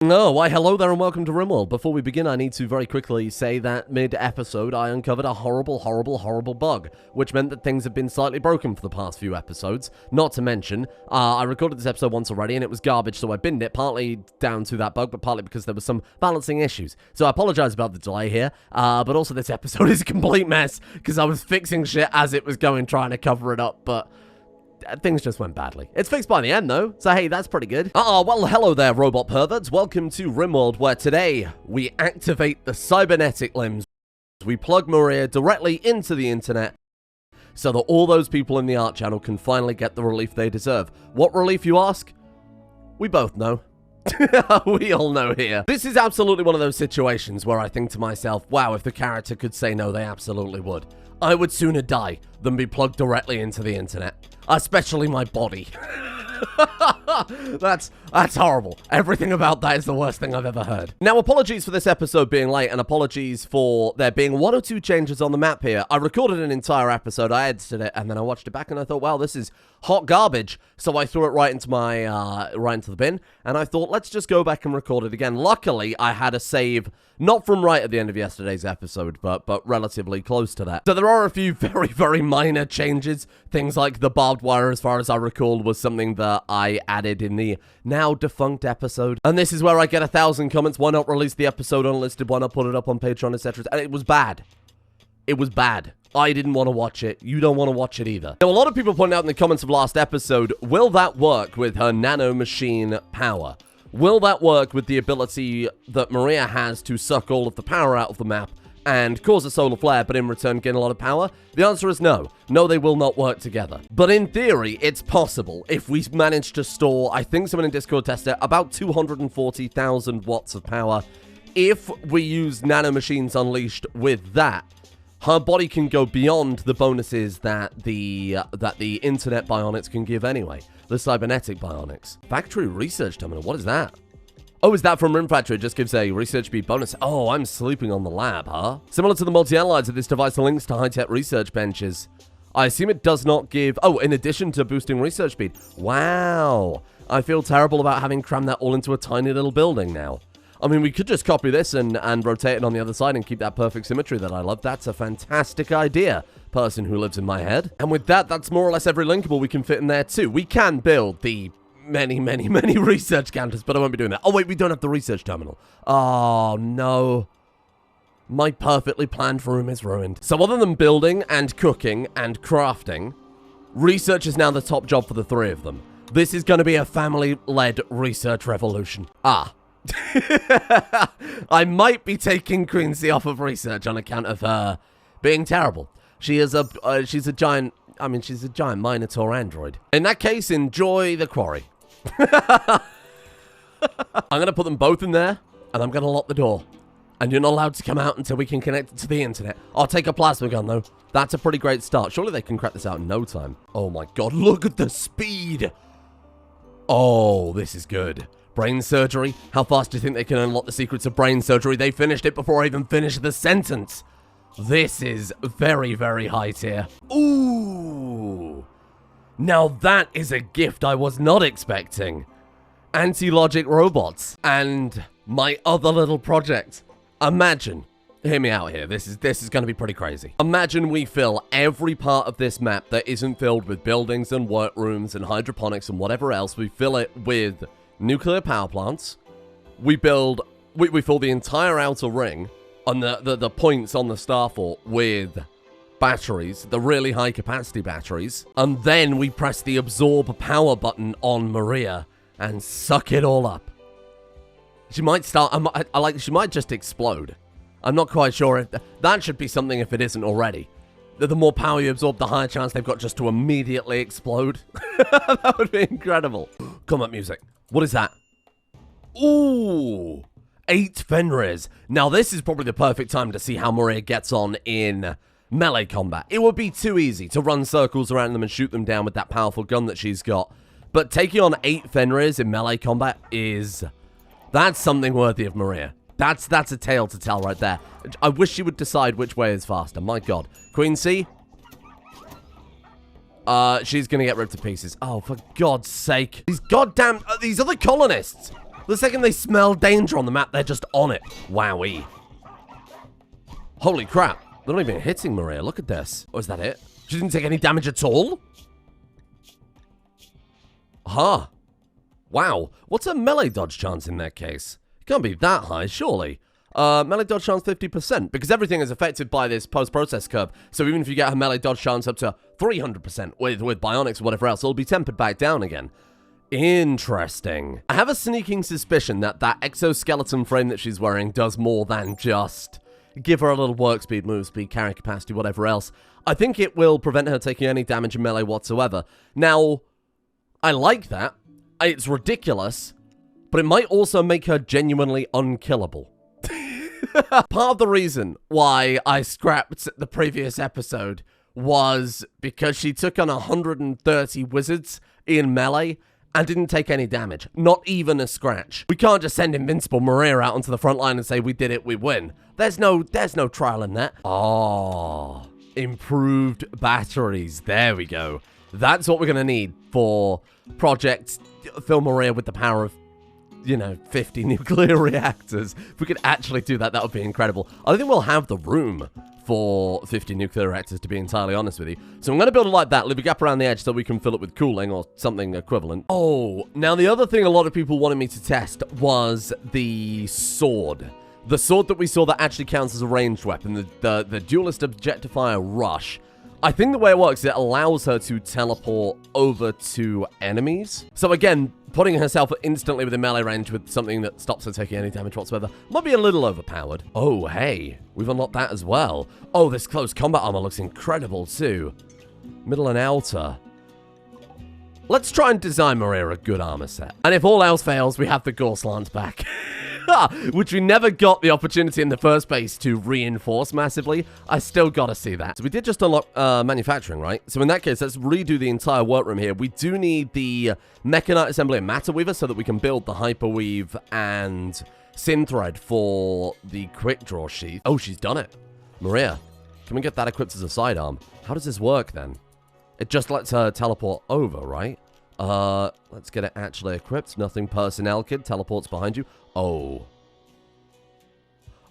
Oh, why hello there and welcome to Rimworld. Before we begin, I need to very quickly say that mid-episode I uncovered a horrible bug, which meant that things have been slightly broken for the past few episodes. Not to mention, I recorded this episode once already and it was garbage, so I binned it, partly down to that bug, but partly because there was some balancing issues. So I apologize about the delay here, but also this episode is a complete mess, because I was fixing shit as it was going, trying to cover it up, but things just went badly. It's fixed by the end, though, so hey, that's pretty good. Well, hello there, robot perverts. Welcome to Rimworld, where today we activate the cybernetic limbs. We plug Mlie directly into the internet so that all those people in the art channel can finally get the relief they deserve. What relief, you ask? We both know. We all know here. This is absolutely one of those situations where I think to myself, wow, if the character could say no, they absolutely would. I would sooner die than be plugged directly into the internet. Especially my body. That's horrible. Everything about that is the worst thing I've ever heard. Now, apologies for this episode being late, and apologies for there being one or two changes on the map here. I recorded an entire episode, I edited it, and then I watched it back, and I thought, wow, this is hot garbage. So I threw it right into my, right into the bin, and I thought, let's just go back and record it again. Luckily, I had a save, not from right at the end of yesterday's episode, but relatively close to that. So there are a few very minor changes. Things like the barbed wire, as far as I recall, was something that I added in the now defunct episode. And this is where I get 1,000 comments. Why not release the episode unlisted? Why not put it up on Patreon, etc.? And it was bad. It was bad. I didn't want to watch it. You don't want to watch it either. Now, a lot of people pointed out in the comments of last episode, will that work with her nano machine power? Will that work with the ability that Mlie has to suck all of the power out of the map and cause a solar flare, but in return gain a lot of power? The answer is no. No, they will not work together. But in theory, it's possible if we manage to store, I think someone in Discord tested, about 240,000 watts of power. If we use nanomachines unleashed with that, her body can go beyond the bonuses that the internet bionics can give anyway. The cybernetic bionics. Factory research terminal, what is that? Oh, is that from Rim Factory? It just gives a research speed bonus. Oh, I'm sleeping on the lab, huh? Similar to the multi-analyzer, this device links to high-tech research benches. I assume it does not give... Oh, in addition to boosting research speed. Wow. I feel terrible about having crammed that all into a tiny little building now. I mean, we could just copy this and rotate it on the other side and keep that perfect symmetry that I love. That's a fantastic idea, person who lives in my head. And with that, that's more or less every linkable we can fit in there too. We can build the many research counters, but I won't be doing that. Oh, wait, we don't have the research terminal. Oh, no. My perfectly planned room is ruined. So other than building and cooking and crafting, research is now the top job for the three of them. This is going to be a family-led research revolution. I might be taking Quincy off of research on account of her being terrible. She's a giant Minotaur android. In that case, enjoy the quarry. I'm going to put them both in there, and I'm going to lock the door. And you're not allowed to come out until we can connect it to the internet. I'll take a plasma gun, though. That's a pretty great start. Surely they can crack this out in no time. Oh my god, look at the speed! Oh, this is good. Brain surgery? How fast do you think they can unlock the secrets of brain surgery? They finished it before I even finished the sentence. This is very high tier. Ooh. Now that is a gift I was not expecting. Anti-logic robots. And my other little project. Imagine. Hear me out here. This is going to be pretty crazy. Imagine we fill every part of this map that isn't filled with buildings and workrooms and hydroponics and whatever else. We fill it with nuclear power plants. We fill the entire outer ring on the points on the star fort with batteries, the really high capacity batteries, and then we press the absorb power button on Mlie and suck it all up. She might start. She might just explode. I'm not quite sure if that should be something if it isn't already. The more power you absorb, the higher chance they've got just to immediately explode. That would be incredible. Combat music. What is that? Ooh, 8 Fenris. Now this is probably the perfect time to see how Mlie gets on in melee combat. It would be too easy to run circles around them and shoot them down with that powerful gun that she's got. But taking on 8 Fenris in melee combat that's something worthy of Mlie. That's a tale to tell right there. I wish she would decide which way is faster. My god. Queen C? She's gonna get ripped to pieces. Oh, for God's sake. These goddamn... these other colonists! The second they smell danger on the map, they're just on it. Wowee. Holy crap. They're not even hitting Maria. Look at this. Oh, is that it? She didn't take any damage at all? Huh. Wow. What's a melee dodge chance in that case? It can't be that high, surely. Melee dodge chance 50%, because everything is affected by this post-process curve. So even if you get a melee dodge chance up to 300% with Bionics or whatever else, it'll be tempered back down again. Interesting. I have a sneaking suspicion that that exoskeleton frame that she's wearing does more than just give her a little work speed, move speed, carry capacity, whatever else. I think it will prevent her taking any damage in melee whatsoever. Now, I like that. It's ridiculous, but it might also make her genuinely unkillable. Part of the reason why I scrapped the previous episode was because she took on 130 wizards in melee and didn't take any damage. Not even a scratch. We can't just send Invincible Maria out onto the front line and say, we did it, we win. There's no trial in that. Oh, improved batteries. There we go. That's what we're going to need for Project Fill Maria with the power of, you know, 50 nuclear reactors. If we could actually do that, that would be incredible. I don't think we'll have the room for 50 nuclear reactors, to be entirely honest with you. So I'm going to build it like that, leave a gap around the edge so we can fill it with cooling or something equivalent. Oh, now the other thing a lot of people wanted me to test was the sword. The sword that we saw that actually counts as a ranged weapon, the Duelist Objectifier Rush. I think the way it works is it allows her to teleport over to enemies. So again, putting herself instantly within melee range with something that stops her taking any damage whatsoever might be a little overpowered. Oh, hey, we've unlocked that as well. Oh, this close combat armor looks incredible too. Middle and outer. Let's try and design Maria a good armor set. And if all else fails, we have the Gore Slants back. Which we never got the opportunity in the first place to reinforce massively. I still gotta see that. So we did just unlock manufacturing, right? So in that case, let's redo the entire workroom here. We do need the Mechanite Assembly and Matter Weaver so that we can build the Hyperweave and Synthread for the Quick Draw sheath. Oh, she's done it. Maria, can we get that equipped as a sidearm? How does this work then? It just lets her teleport over, right? Let's get it actually equipped. Nothing personnel kit. Teleports behind you. Oh.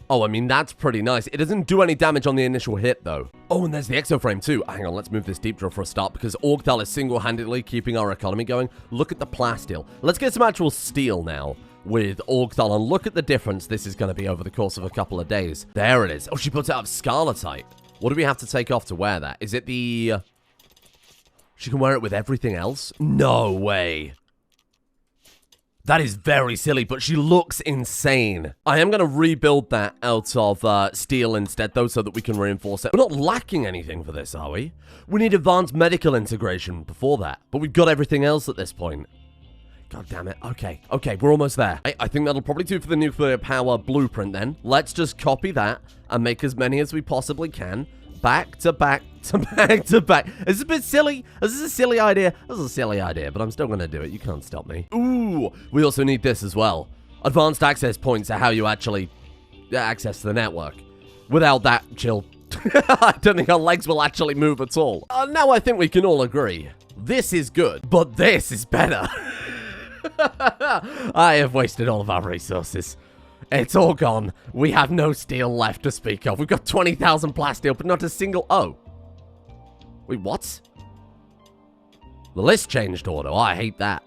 Oh, I mean, that's pretty nice. It doesn't do any damage on the initial hit, though. Oh, and there's the exoframe, too. Hang on, let's move this deep drill for a start, because Orgthal is single-handedly keeping our economy going. Look at the plasteel. Let's get some actual steel now with Orgthal, and look at the difference this is going to be over the course of a couple of days. There it is. Oh, she puts out Scarletite. What do we have to take off to wear that? Is it the... She can wear it with everything else? No way. That is very silly, but she looks insane. I am going to rebuild that out of steel instead, though, so that we can reinforce it. We're not lacking anything for this, are we? We need advanced medical integration before that, but we've got everything else at this point. God damn it. Okay, we're almost there. I think that'll probably do for the nuclear power blueprint then. Let's just copy that and make as many as we possibly can. Back to back to back to back. It's a bit silly. This is a silly idea. This is a silly idea, but I'm still going to do it. You can't stop me. Ooh, we also need this as well. Advanced access points are how you actually access the network. Without that, chill. I don't think our legs will actually move at all. Now I think we can all agree. This is good, but this is better. I have wasted all of our resources. It's all gone. We have no steel left to speak of. We've got 20,000 plasteel, but not a single... Oh. Wait, what? The list changed order. I hate that.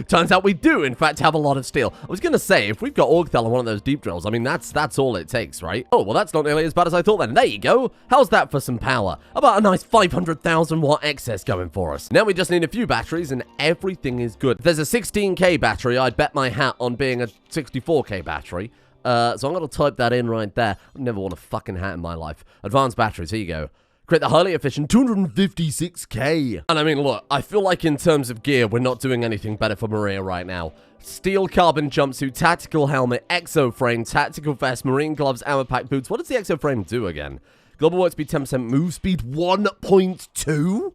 Turns out we do, in fact, have a lot of steel. I was going to say, if we've got Orgthal on one of those deep drills, I mean, that's all it takes, right? Oh, well, that's not nearly as bad as I thought then. There you go. How's that for some power? About a nice 500,000 watt excess going for us. Now we just need a few batteries and everything is good. If there's a 16K battery, I'd bet my hat on being a 64K battery. So I'm going to type that in right there. I've never worn a fucking hat in my life. Advanced batteries, here you go. Create the highly efficient 256K. And I mean, look, I feel like in terms of gear, we're not doing anything better for Maria right now. Steel carbon jumpsuit, tactical helmet, exo frame, tactical vest, marine gloves, armor pack boots. What does the exo frame do again? Global work speed 10%, move speed 1.2?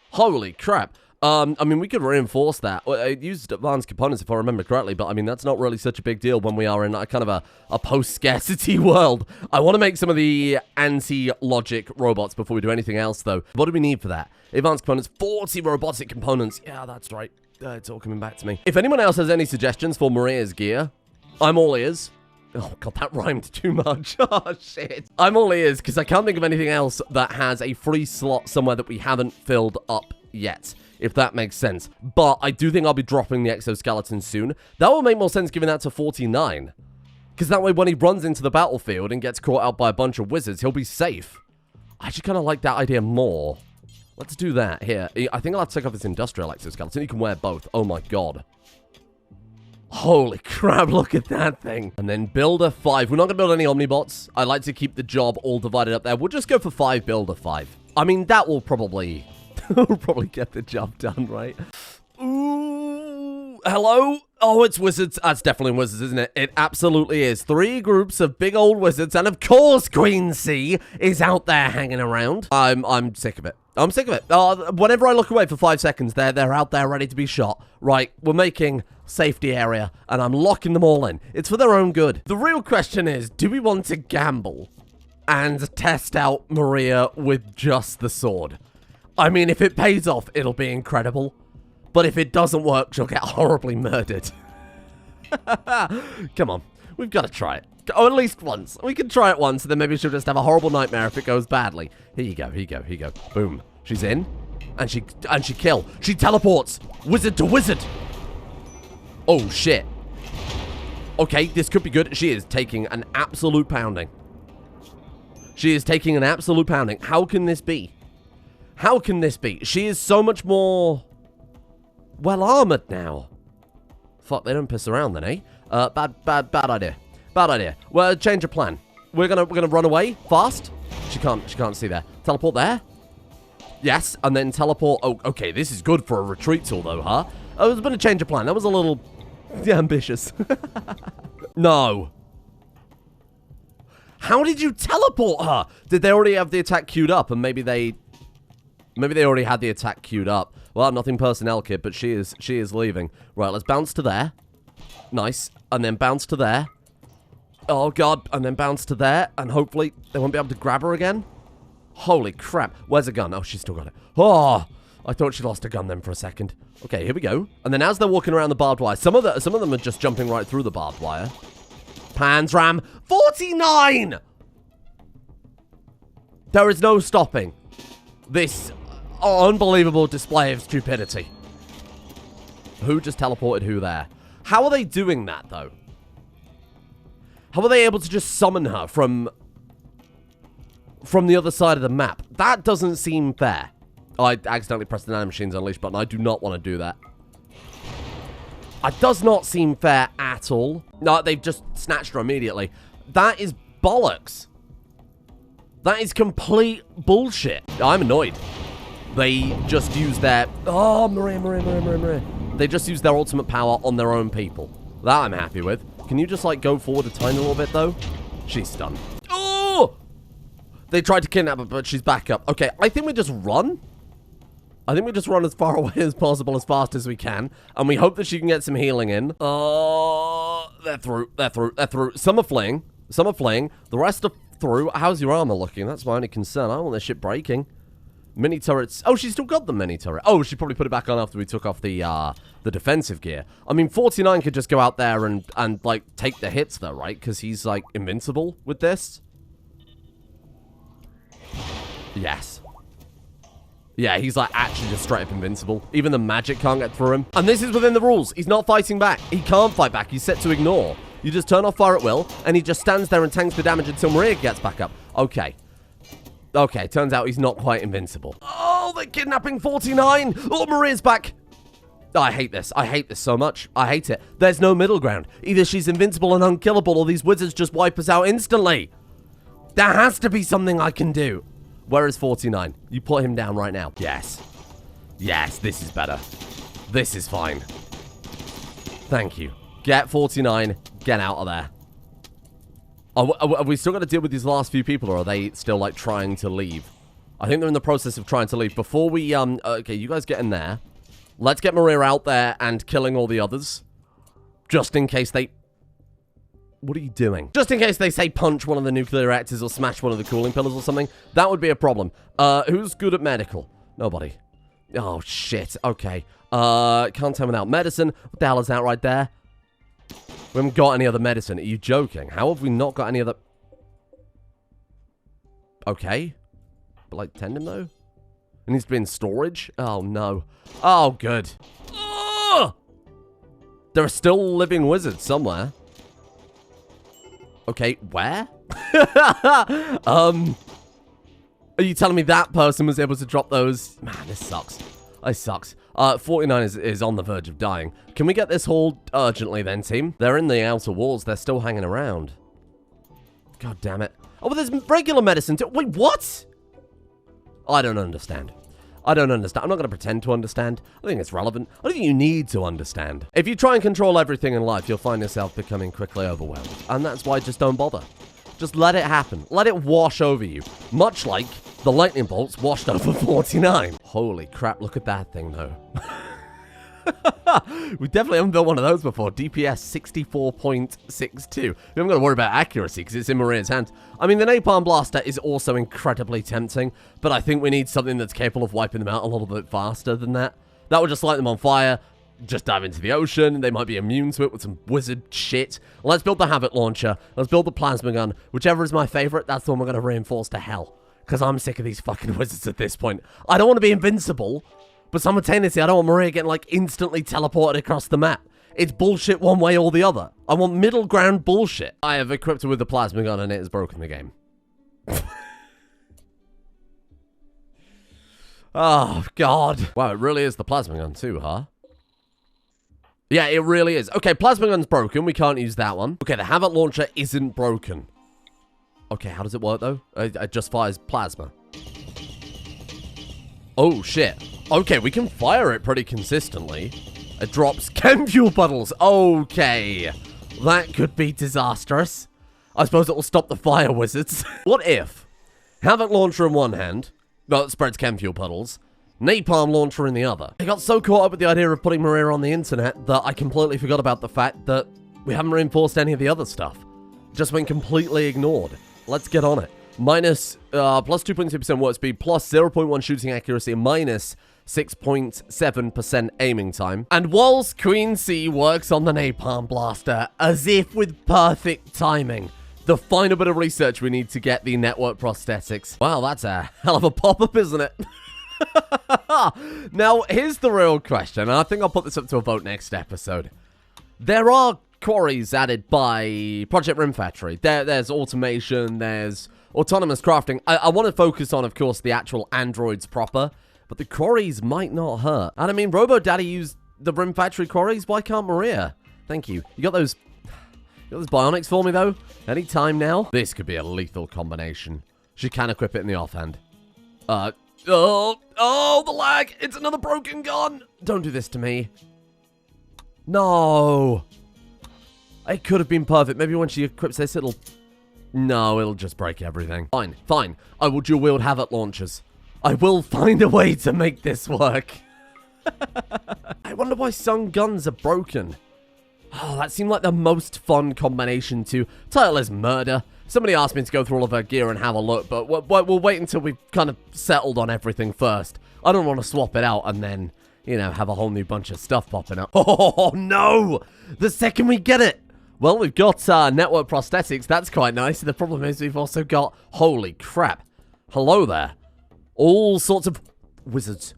Holy crap. I mean, we could reinforce that. It used advanced components, if I remember correctly, but I mean, that's not really such a big deal when we are in a kind of a post-scarcity world. I want to make some of the anti-logic robots before we do anything else, though. What do we need for that? Advanced components, 40 robotic components. Yeah, that's right. It's all coming back to me. If anyone else has any suggestions for Maria's gear, I'm all ears. Oh, God, that rhymed too much. Oh, shit. I'm all ears because I can't think of anything else that has a free slot somewhere that we haven't filled up yet, if that makes sense. But I do think I'll be dropping the exoskeleton soon. That will make more sense giving that to 49. Because that way when he runs into the battlefield and gets caught out by a bunch of wizards, he'll be safe. I actually kind of like that idea more. Let's do that. Here, I think I'll have to take off this industrial exoskeleton. You can wear both. Oh, my God. Holy crap, look at that thing. And then Builder 5. We're not going to build any Omnibots. I like to keep the job all divided up there. We'll just go for 5 Builder 5. I mean, that will probably... will probably get the job done, right? Ooh, hello? Oh, it's wizards. That's definitely wizards, isn't it? It absolutely is. 3 groups of big old wizards. And of course, Queen C is out there hanging around. I'm sick of it. I'm sick of it. Whenever I look away for 5 seconds, they're out there ready to be shot. Right, we're making safety area, and I'm locking them all in. It's for their own good. The real question is, do we want to gamble and test out Maria with just the sword? I mean, if it pays off, it'll be incredible. But if it doesn't work, she'll get horribly murdered. Come on, we've got to try it. Oh, at least once. We can try it once, and then maybe she'll just have a horrible nightmare if it goes badly. Here you go, here you go, here you go. Boom. She's in, and she kill. She teleports. Wizard to wizard. Oh, shit. Okay, this could be good. She is taking an absolute pounding. She is taking an absolute pounding. How can this be? How can this be? She is so much more well-armored now. Fuck, they don't piss around then, eh? Bad idea. Bad idea. Well, change of plan. We're gonna run away fast. She can't see there. Teleport there. Yes, and then teleport. Oh, okay. This is good for a retreat tool, though, huh? Oh, there's been a change of plan. That was a little ambitious. No. How did you teleport her? Did they already have the attack queued up, and maybe they already had the attack queued up? Well, nothing personnel, kid, but she is leaving. Right, let's bounce to there. Nice, and then bounce to there. Oh, God, and then bounce to there, and hopefully they won't be able to grab her again. Holy crap. Where's a gun? Oh, she's still got it. Oh, I thought she lost a gun then for a second. Okay, here we go. And then as they're walking around the barbed wire, some of them are just jumping right through the barbed wire. Pans ram 49! There is no stopping this unbelievable display of stupidity. Who just teleported who there? How are they doing that, though? How are they able to just summon her from the other side of the map? That doesn't seem fair. Oh, I accidentally pressed the nanomachines unleash button. I do not want to do that. It does not seem fair at all. No, they've just snatched her immediately. That is bollocks. That is complete bullshit. I'm annoyed. They just use their... Oh, Maria. They just use their ultimate power on their own people. That I'm happy with. Can you just, like, go forward a tiny little bit, though? She's stunned. Oh! They tried to kidnap her, but she's back up. Okay, I think we just run. I think we just run as far away as possible, as fast as we can. And we hope that she can get some healing in. Oh, they're through. Some are fleeing. The rest are through. How's your armor looking? That's my only concern. I don't want this shit breaking. Mini turrets. Oh, she's still got the mini turret. Oh, she probably put it back on after we took off the defensive gear. I mean, 49 could just go out there and like, take the hits, though, right? Because he's, like, invincible with this. Yes. Yeah, he's, like, actually just straight up invincible. Even the magic can't get through him. And this is within the rules. He's not fighting back. He can't fight back. He's set to ignore. You just turn off fire at will, and he just stands there and tanks the damage until Maria gets back up. Okay. Okay, turns out he's not quite invincible. Oh, they're kidnapping 49! Oh, Maria's back! Oh, I hate this. I hate this so much. I hate it. There's no middle ground. Either she's invincible and unkillable, or these wizards just wipe us out instantly. There has to be something I can do. Where is 49? You put him down right now. Yes. Yes, this is better. This is fine. Thank you. Get 49. Get out of there. Are we still going to deal with these last few people, or are they still, like, trying to leave? I think they're in the process of trying to leave. Before we, okay, you guys get in there. Let's get Maria out there and killing all the others. Just in case they... What are you doing? Just in case they say punch one of the nuclear reactors or smash one of the cooling pillars or something. That would be a problem. Who's good at medical? Nobody. Oh, shit. Okay. Can't tell without medicine. What the hell is that right there? We haven't got any other medicine. Are you joking? How have we not got any other... Okay. But, like, tendon, though? It needs to be in storage? Oh, no. Oh, good. Ugh! There are still living wizards somewhere. Okay, where? Are you telling me that person was able to drop those? Man, this sucks. This sucks. 49 is on the verge of dying. Can we get this hauled urgently then, team? They're in the outer walls. They're still hanging around. God damn it. Oh, but there's regular medicine too. Wait, what? I don't understand. I don't understand. I'm not going to pretend to understand. I think it's relevant. I don't think you need to understand. If you try and control everything in life, you'll find yourself becoming quickly overwhelmed. And that's why just don't bother. Just let it happen. Let it wash over you. Much like the lightning bolts washed over 49. Holy crap, look at that thing, though. We definitely haven't built one of those before. DPS 64.62. We haven't got to worry about accuracy because it's in Maria's hands. I mean, the napalm blaster is also incredibly tempting, but I think we need something that's capable of wiping them out a little bit faster than that. That would just light them on fire. Just dive into the ocean. They might be immune to it with some wizard shit. Let's build the Havoc Launcher. Let's build the Plasma Gun. Whichever is my favorite, that's the one we're going to reinforce to hell. Because I'm sick of these fucking wizards at this point. I don't want to be invincible, but simultaneously, I don't want Maria getting, like, instantly teleported across the map. It's bullshit one way or the other. I want middle ground bullshit. I have equipped her with the Plasma Gun, and it has broken the game. Oh, God. Wow, it really is the Plasma Gun too, huh? Yeah, it really is. Okay, Plasma Gun's broken. We can't use that one. Okay, the Havoc Launcher isn't broken. Okay, how does it work, though? It just fires plasma. Oh, shit. Okay, we can fire it pretty consistently. It drops chem fuel puddles. Okay. That could be disastrous. I suppose it will stop the fire wizards. What if Havoc Launcher in one hand, that spreads chem fuel puddles, Napalm Launcher in the other? I got so caught up with the idea of putting Maria on the internet that I completely forgot about the fact that we haven't reinforced any of the other stuff. Just went completely ignored. Let's get on it. Minus, plus 2.2% warp speed, plus 0.1 shooting accuracy, minus 6.7% aiming time. And whilst Queen C works on the Napalm Blaster, as if with perfect timing, the final bit of research we need to get the network prosthetics. Wow, that's a hell of a pop-up, isn't it? Now, here's the real question, and I think I'll put this up to a vote next episode. There are quarries added by Project Rim Factory. There's automation, there's autonomous crafting. I want to focus on, of course, the actual androids proper, but the quarries might not hurt. And I mean, Robo Daddy used the Rim Factory quarries. Why can't Maria? Thank you. You got those Bionics for me, though? Anytime now? This could be a lethal combination. She can equip it in the offhand. Oh, the lag! It's another broken gun! Don't do this to me. No! It could have been perfect. Maybe when she equips this, it'll... No, it'll just break everything. Fine, fine. I will dual-wield Havoc launchers. I will find a way to make this work. I wonder why some guns are broken. Oh, that seemed like the most fun combination to... Title is Murder. Somebody asked me to go through all of her gear and have a look, but we'll wait until we've kind of settled on everything first. I don't want to swap it out and then, you know, have a whole new bunch of stuff popping up. Oh, no! The second we get it! Well, we've got network prosthetics. That's quite nice. The problem is we've also got... Holy crap. Hello there. All sorts of... Wizards.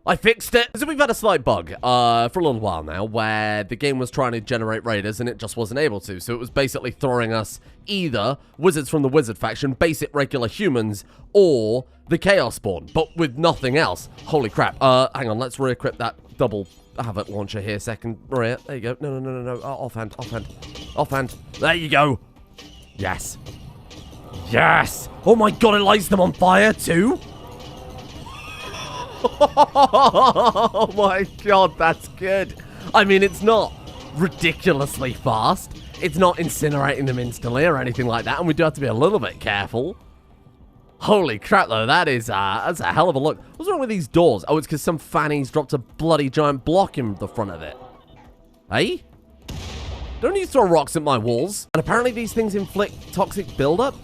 I fixed it! So we've had a slight bug for a little while now where the game was trying to generate raiders and it just wasn't able to. So it was basically throwing us either wizards from the wizard faction, basic regular humans, or the Chaos Spawn, but with nothing else. Holy crap. Hang on, let's re-equip that double Havoc launcher here second. Maria, there you go. No. Offhand. There you go. Yes. Oh my god, it lights them on fire too? Oh my god, that's good. I mean, it's not ridiculously fast. It's not incinerating them instantly or anything like that, and we do have to be a little bit careful. Holy crap, though, that's a hell of a look. What's wrong with these doors? Oh, it's because some fannies dropped a bloody giant block in the front of it. Hey? Don't you throw rocks at my walls? And apparently these things inflict toxic buildup?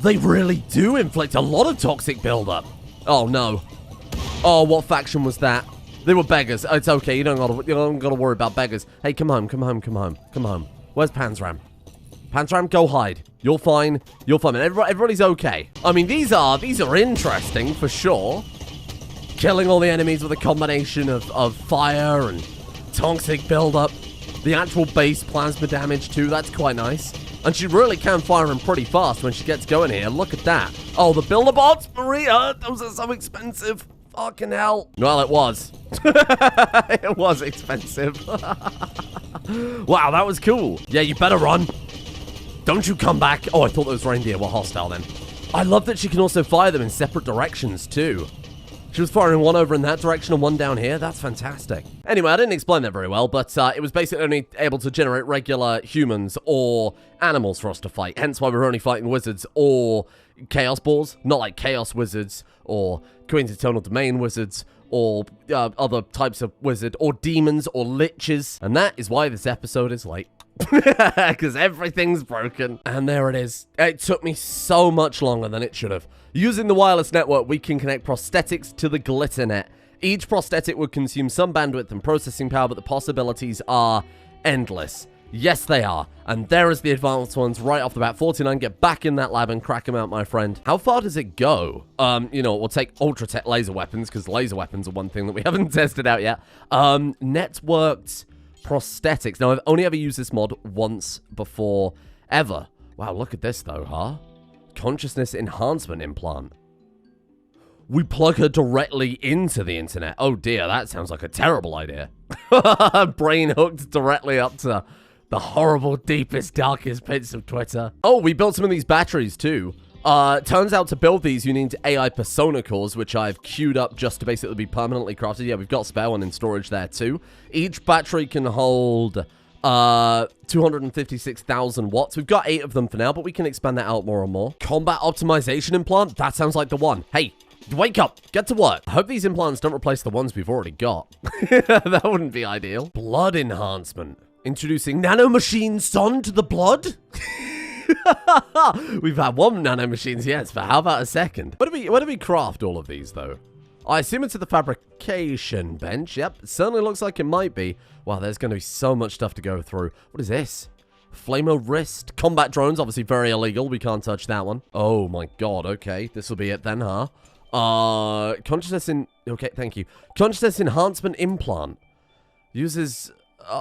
They really do inflict a lot of toxic buildup. Oh, no. Oh, what faction was that? They were beggars. It's okay. You don't gotta worry about beggars. Hey, come home. Where's Panzram? Panzram, go hide. You're fine. You're fine. Everybody's okay. I mean, these are interesting for sure. Killing all the enemies with a combination of fire and toxic buildup. The actual base plasma damage too. That's quite nice. And she really can fire them pretty fast when she gets going here. Look at that. Oh, the builder bots, Maria. Those are so expensive. Fucking hell. Well, it was. It was expensive. Wow, that was cool. Yeah, you better run. Don't you come back. Oh, I thought those reindeer were hostile then. I love that she can also fire them in separate directions too. She was firing one over in that direction and one down here. That's fantastic. Anyway, I didn't explain that very well, but it was basically only able to generate regular humans or animals for us to fight. Hence why we're only fighting wizards or chaos balls. Not like chaos wizards or Queen's Eternal Domain wizards or other types of wizard or demons or liches. And that is why this episode is late. Because everything's broken. And there it is. It took me so much longer than it should have. Using the wireless network, we can connect prosthetics to the glitter net. Each prosthetic would consume some bandwidth and processing power, but the possibilities are endless. Yes, they are. And there is the advanced ones right off the bat. 49, get back in that lab and crack them out, my friend. How far does it go? You know, we'll take ultra-tech laser weapons, because laser weapons are one thing that we haven't tested out yet. Networked prosthetics. Now, I've only ever used this mod once before, ever. Wow, look at this, though, huh? Consciousness enhancement implant. We plug her directly into the internet. Oh, dear, that sounds like a terrible idea. Brain hooked directly up to the horrible, deepest, darkest pits of Twitter. Oh, we built some of these batteries, too. Turns out to build these, you need AI persona cores, which I've queued up just to basically be permanently crafted. Yeah, we've got a spare one in storage there, too. Each battery can hold 256,000 watts. We've got 8 of them for now, but we can expand that out more and more. Combat optimization implant? That sounds like the one. Hey, wake up. Get to work. I hope these implants don't replace the ones we've already got. That wouldn't be ideal. Blood enhancement. Introducing nanomachine son to the blood? We've had one nanomachines, yes, but how about a second? Where do we craft all of these, though? I assume it's at the fabrication bench. Yep, it certainly looks like it might be. Wow, there's going to be so much stuff to go through. What is this? Flameo wrist. Combat drones, obviously very illegal. We can't touch that one. Oh my god, okay. This will be it then, huh? Consciousness in... Okay, thank you. Consciousness enhancement implant. Uses...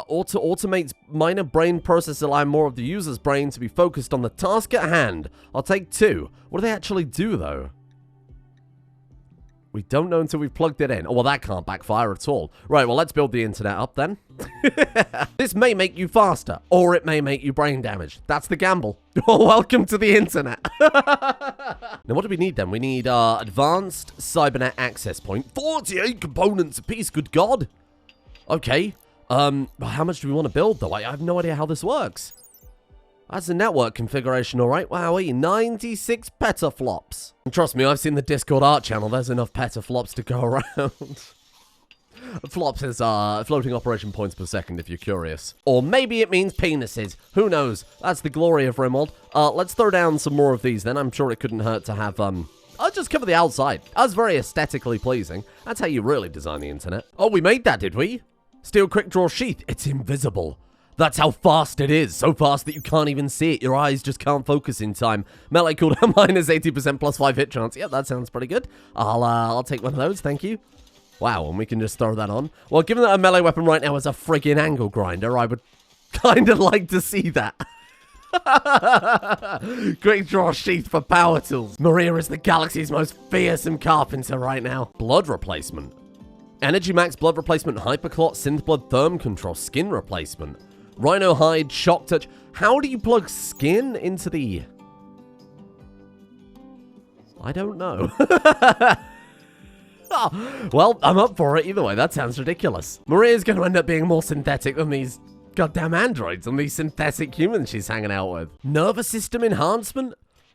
automates minor brain process, allowing more of the user's brain to be focused on the task at hand. I'll take 2. What do they actually do, though? We don't know until we've plugged it in. Oh, well, that can't backfire at all. Right, well, let's build the internet up then. This may make you faster, or it may make you brain damaged. That's the gamble. Welcome to the internet. Now, what do we need then? We need advanced cybernet access point. 48 components apiece, good God. Okay. How much do we want to build, though? I have no idea how this works. That's a network configuration, all right. Wowee, 96 petaflops. And trust me, I've seen the Discord art channel. There's enough petaflops to go around. Flops is floating operation points per second, if you're curious. Or maybe it means penises. Who knows? That's the glory of Rimworld. Let's throw down some more of these, then. I'm sure it couldn't hurt to have, I'll just cover the outside. That's very aesthetically pleasing. That's how you really design the internet. Oh, we made that, did we? Steel quick draw sheath. It's invisible. That's how fast it is. So fast that you can't even see it. Your eyes just can't focus in time. Melee cooldown minus 80% plus 5 hit chance. Yep, that sounds pretty good. I'll take one of those. Thank you. Wow, and we can just throw that on. Well, given that a melee weapon right now is a friggin' angle grinder, I would kind of like to see that. Quick draw sheath for power tools. Maria is the galaxy's most fearsome carpenter right now. Blood replacement. Energy max blood replacement, hyperclot, synth blood, therm control, skin replacement. Rhino hide, shock touch. How do you plug skin into the... I don't know. Oh, well, I'm up for it either way. That sounds ridiculous. Maria's going to end up being more synthetic than these goddamn androids and these synthetic humans she's hanging out with. Nervous system enhancement?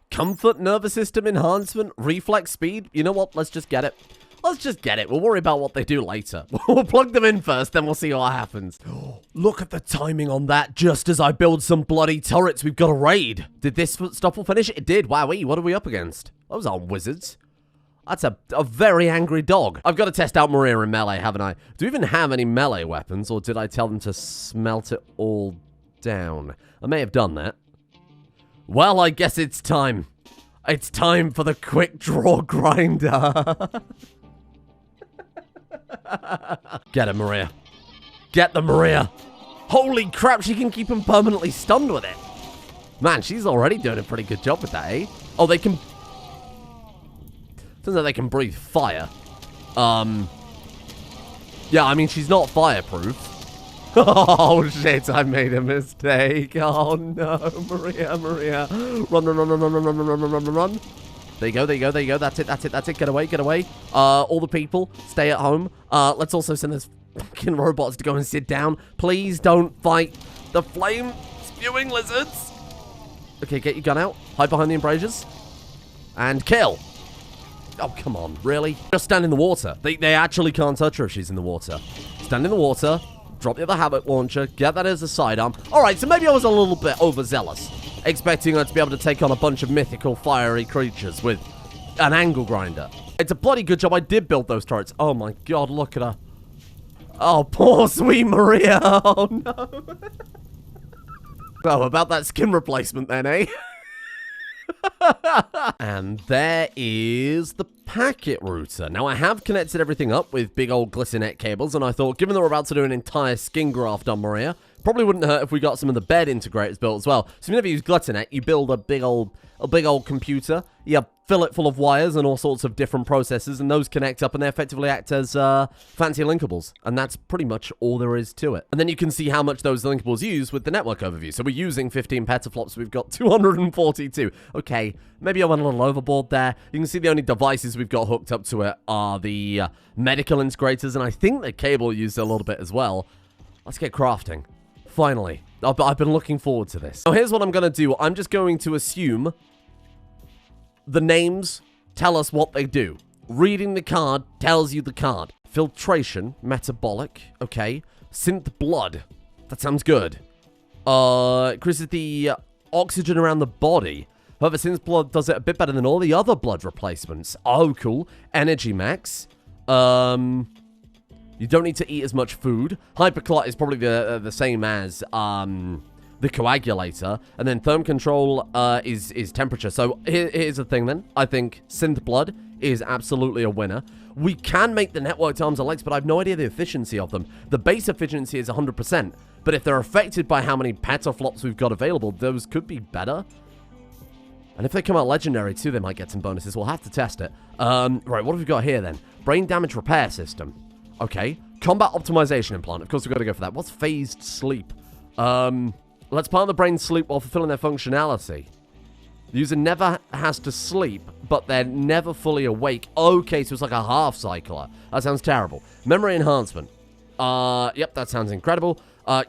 Comfort nervous system enhancement? Reflex speed? You know what? Let's just get it. Let's just get it. We'll worry about what they do later. We'll plug them in first, then we'll see what happens. Look at the timing on that. Just as I build some bloody turrets, we've got a raid. Did this stuff will finish? It did. Wowee, what are we up against? Those aren't wizards. That's a very angry dog. I've got to test out Maria in melee, haven't I? Do we even have any melee weapons, or did I tell them to smelt it all down? I may have done that. Well, I guess it's time. It's time for the quick draw grinder. Get her, Maria. Get the Maria. Holy crap, she can keep him permanently stunned with it. Man, she's already doing a pretty good job with that, eh? Oh, they can... Turns out they can breathe fire. Yeah, I mean, she's not fireproof. Oh, shit, I made a mistake. Oh, no. Maria. Run. There you go. That's it. Get away. All the people, stay at home. Let's also send those fucking robots to go and sit down. Please don't fight the flame-spewing lizards. Okay, get your gun out. Hide behind the embrasures. And kill. Oh, come on. Really? Just stand in the water. They actually can't touch her if she's in the water. Stand in the water. Drop the other habit launcher. Get that as a sidearm. Alright, so maybe I was a little bit overzealous. Expecting her to be able to take on a bunch of mythical fiery creatures with an angle grinder. It's a bloody good job I did build those turrets. Oh my god, look at her. Oh, poor sweet Maria. Oh, no. Oh, about that skin replacement then, eh? And there is the packet router. Now, I have connected everything up with big old Glissinet cables, and I thought, given that we're about to do an entire skin graft on Maria, probably wouldn't hurt if we got some of the bed integrators built as well. So whenever you use Glissinet, you build a big old computer, you fill it full of wires and all sorts of different processes, and those connect up and they effectively act as fancy linkables. And that's pretty much all there is to it. And then you can see how much those linkables use with the network overview. So we're using 15 petaflops, we've got 242. Okay, maybe I went a little overboard there. You can see the only devices we've got hooked up to it are the medical integrators, and I think the cable used a little bit as well. Let's get crafting. Finally. I've been looking forward to this. So here's what I'm going to do. I'm just going to assume the names tell us what they do. Reading the card tells you the card. Filtration, metabolic, okay. Synth blood, that sounds good. Increases the oxygen around the body. However, synth blood does it a bit better than all the other blood replacements. Oh, cool. Energy max. You don't need to eat as much food. Hyperclot is probably the same as the coagulator. And then therm control is temperature. So here's the thing then. I think synth blood is absolutely a winner. We can make the networked arms and legs, but I have no idea the efficiency of them. The base efficiency is 100%. But if they're affected by how many petaflops we've got available, those could be better. And if they come out legendary too, they might get some bonuses. We'll have to test it. Right, what have we got here then? Brain damage repair system. Okay. Combat optimization implant. Of course, we've got to go for that. What's phased sleep? Let's part the brain sleep while fulfilling their functionality. The user never has to sleep, but they're never fully awake. Okay, so it's like a half cycler. That sounds terrible. Memory enhancement. Yep, that sounds incredible.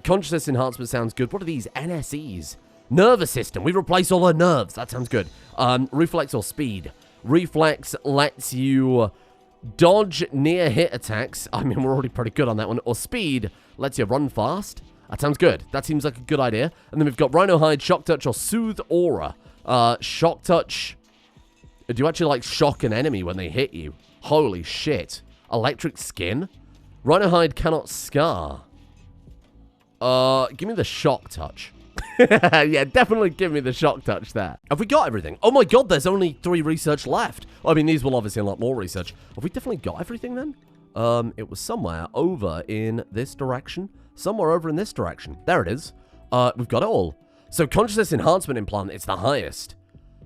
Consciousness enhancement sounds good. What are these? NSEs. Nervous system. We replace all the nerves. That sounds good. Reflex or speed. Reflex lets you dodge near hit attacks. I mean, we're already pretty good on that one. Or speed lets you run fast. That sounds good. That seems like a good idea. And then we've got Rhino Hide, Shock Touch, or Soothe Aura. Shock Touch. Do you actually, like, shock an enemy when they hit you? Holy shit. Electric Skin? Rhino Hide cannot scar. Give me the Shock Touch. Yeah, definitely give me the Shock Touch there. Have we got everything? Oh my god, there's only 3 research left. I mean, these will obviously unlock more research. Have we definitely got everything then? It was somewhere over in this direction. Somewhere over in this direction. There it is. We've got it all. So, Consciousness Enhancement Implant, it's the highest.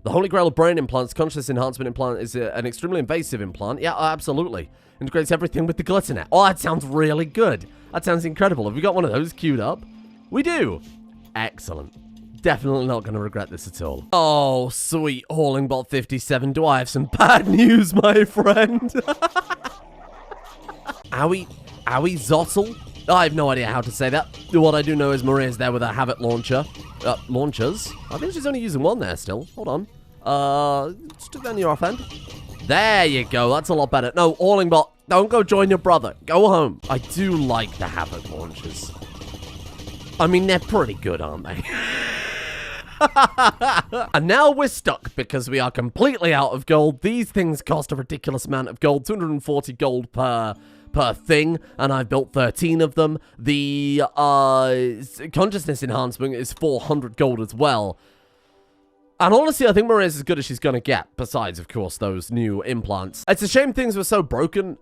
The Holy Grail of Brain Implants, Consciousness Enhancement Implant is an extremely invasive implant. Yeah, absolutely. Integrates everything with the Glissinet. Oh, that sounds really good. That sounds incredible. Have we got one of those queued up? We do. Excellent. Definitely not going to regret this at all. Oh, sweet Haulingbot 57. Do I have some bad news, my friend? Owie Zottle? I have no idea how to say that. What I do know is Maria's there with her habit launcher. Launchers? I think she's only using one there still. Hold on. Stick that in your offhand. There you go. That's a lot better. No, Haulingbot, don't go join your brother. Go home. I do like the habit launchers. I mean, they're pretty good, aren't they? And now we're stuck because we are completely out of gold. These things cost a ridiculous amount of gold, 240 gold per thing, and I've built 13 of them. The consciousness enhancement is 400 gold as well. And honestly, I think Mlie is as good as she's going to get, besides, of course, those new implants. It's a shame things were so broken,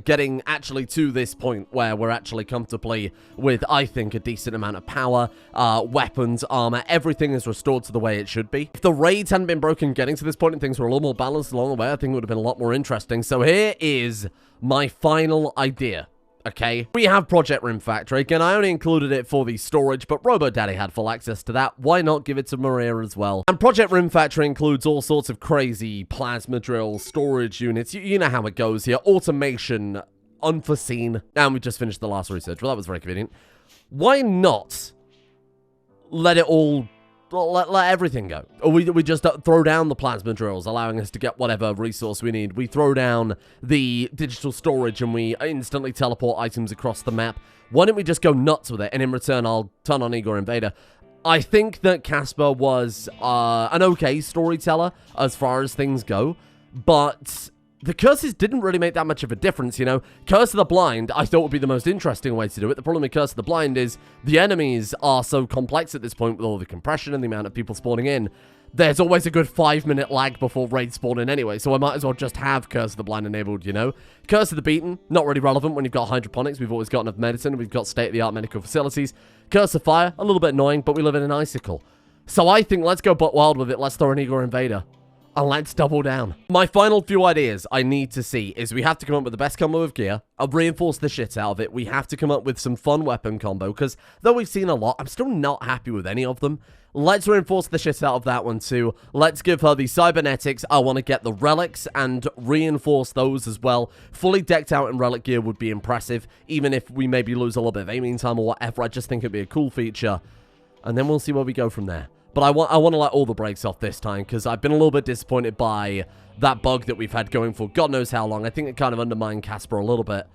getting actually to this point where we're actually comfortably with, I think, a decent amount of power, weapons, armor, everything is restored to the way it should be. If the raids hadn't been broken getting to this point and things were a little more balanced along the way, I think it would have been a lot more interesting. So here is my final idea. Okay, we have Project Rim Factory. Again, I only included it for the storage, but RoboDaddy had full access to that. Why not give it to Mlie as well? And Project Rim Factory includes all sorts of crazy plasma drills, storage units. You know how it goes here. Automation, unforeseen. And we just finished the last research. Well, that was very convenient. Why not let it all... Let everything go. Or we just throw down the plasma drills, allowing us to get whatever resource we need. We throw down the digital storage and we instantly teleport items across the map. Why don't we just go nuts with it? And in return, I'll turn on Igor Invader. I think that Casper was an okay storyteller as far as things go, but the curses didn't really make that much of a difference, you know? Curse of the Blind, I thought would be the most interesting way to do it. The problem with Curse of the Blind is the enemies are so complex at this point with all the compression and the amount of people spawning in. There's always a good 5-minute lag before raids spawn in anyway, so I might as well just have Curse of the Blind enabled, you know? Curse of the Beaten, not really relevant when you've got hydroponics. We've always got enough medicine. We've got state-of-the-art medical facilities. Curse of Fire, a little bit annoying, but we live in an icicle. So I think let's go butt wild with it. Let's throw an Igor Invader. And let's double down. My final few ideas I need to see is we have to come up with the best combo of gear. I'll reinforce the shit out of it. We have to come up with some fun weapon combo, because though we've seen a lot, I'm still not happy with any of them. Let's reinforce the shit out of that one too. Let's give her the Cybernetics. I want to get the relics and reinforce those as well. Fully decked out in relic gear would be impressive, even if we maybe lose a little bit of aiming time or whatever. I just think it'd be a cool feature. And then we'll see where we go from there. But I want to let all the brakes off this time, because I've been a little bit disappointed by that bug that we've had going for God knows how long. I think it kind of undermined Casper a little bit.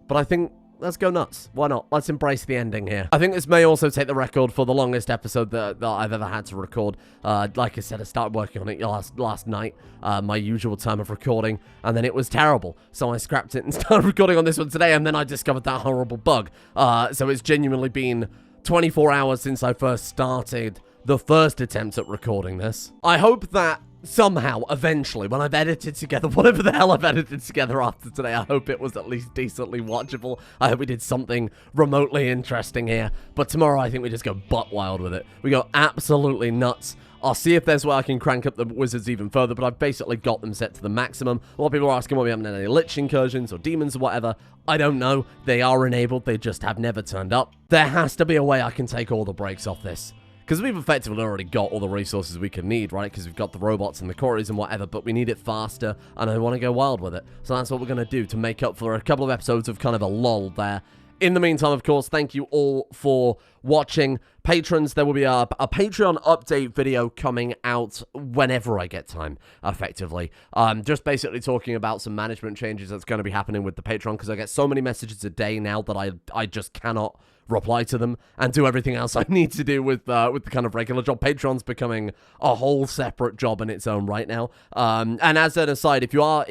But I think, let's go nuts. Why not? Let's embrace the ending here. I think this may also take the record for the longest episode that I've ever had to record. Like I said, I started working on it last night, my usual time of recording, and then it was terrible. So I scrapped it and started recording on this one today, and then I discovered that horrible bug. So it's genuinely been 24 hours since I first started the first attempt at recording this. I hope that somehow, eventually, when I've edited together, whatever the hell I've edited together after today, I hope it was at least decently watchable. I hope we did something remotely interesting here. But tomorrow, I think we just go butt wild with it. We go absolutely nuts. I'll see if there's where I can crank up the wizards even further, but I've basically got them set to the maximum. A lot of people are asking why we haven't had any lich incursions or demons or whatever. I don't know. They are enabled. They just have never turned up. There has to be a way I can take all the brakes off this. Because we've effectively already got all the resources we can need, right? Because we've got the robots and the quarries and whatever, but we need it faster, and I want to go wild with it. So that's what we're going to do to make up for a couple of episodes of kind of a lull there. In the meantime, of course, thank you all for watching. Patrons, there will be a Patreon update video coming out whenever I get time, effectively. Just basically talking about some management changes that's going to be happening with the Patreon, because I get so many messages a day now that I just cannot reply to them and do everything else I need to do with the kind of regular job. Patreon's becoming a whole separate job in its own right now. And as an aside, if you are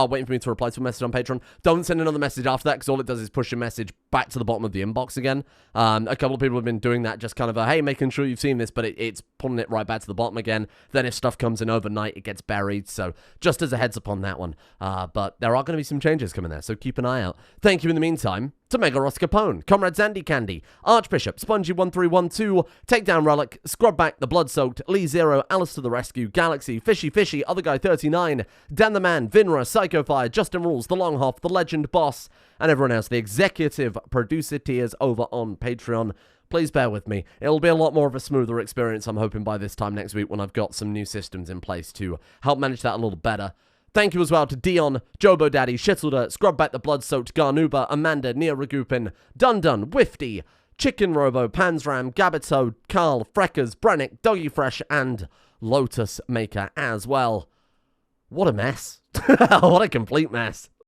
waiting for me to reply to a message on Patreon, don't send another message after that, because all it does is push a message back to the bottom of the inbox again. A couple of people have been doing that, just kind of hey, making sure you've seen this, but it's pulling it right back to the bottom again. Then if stuff comes in overnight, it gets buried. So just as a heads up on that one. But there are going to be some changes coming there, so keep an eye out. Thank you in the meantime to Mega Ross Capone, Comrade Zandy Candy, Archbishop, Spongy1312, Takedown Relic, Scrubback, The Blood-Soaked, Lee Zero, Alice to the Rescue, Galaxy, Fishy, Other Guy 39, Dan the Man, Vinra, Psychofire, Justin Rules, The Long Hoff, The Legend Boss, and everyone else, the executive producer tiers over on Patreon. Please bear with me. It'll be a lot more of a smoother experience, I'm hoping, by this time next week when I've got some new systems in place to help manage that a little better. Thank you as well to Dion, Jobo Daddy, Shittleder, Scrubback the Blood-Soaked, Garnuba, Amanda, Nia Ragupin, Dun, Wifty, Chicken Robo, Pansram, Gabito, Carl, Freckers, Brennick, Doggy Fresh, and Lotus Maker as well. What a mess. What a complete mess.